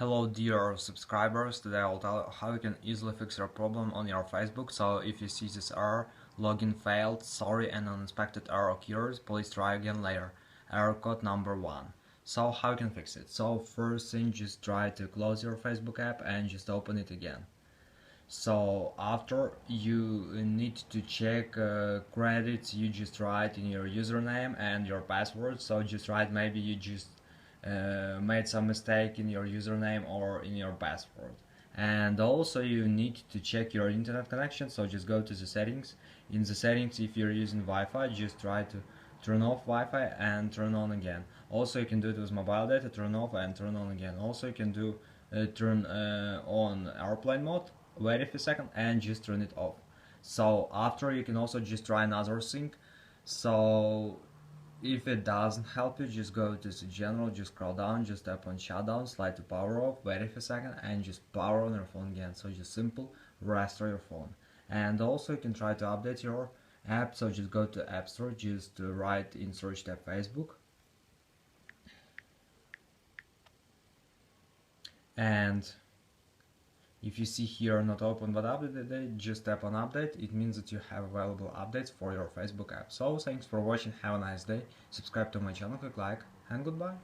Hello dear subscribers, today I'll tell you how you can easily fix your problem on your Facebook. So if you see this error, login failed, sorry and unexpected error occurs, please try again later. Error code number 1. So how you can fix it? So first thing, just try to close your Facebook app and just open it again. So after, you need to check credits you just write in your username and your password. So just write, maybe you just made some mistake in your username or in your password. And also you need to check your internet connection, so just go to the settings. In the settings, if you're using Wi-Fi, just try to turn off Wi-Fi and turn on again. Also you can do it with mobile data, turn off and turn on again. Also you can do turn on airplane mode, wait a few seconds and just turn it off. So after, you can also just try another thing. So if it doesn't help you, just go to the general, just scroll down, just tap on shutdown, slide to power off, wait a few seconds and just power on your phone again. So just simple restore your phone. And also you can try to update your app, so just go to App Store, just write in search tab Facebook, and if you see here not open but updated, just tap on update. It means that you have available updates for your Facebook app. So thanks for watching, have a nice day, subscribe to my channel, click like, and goodbye.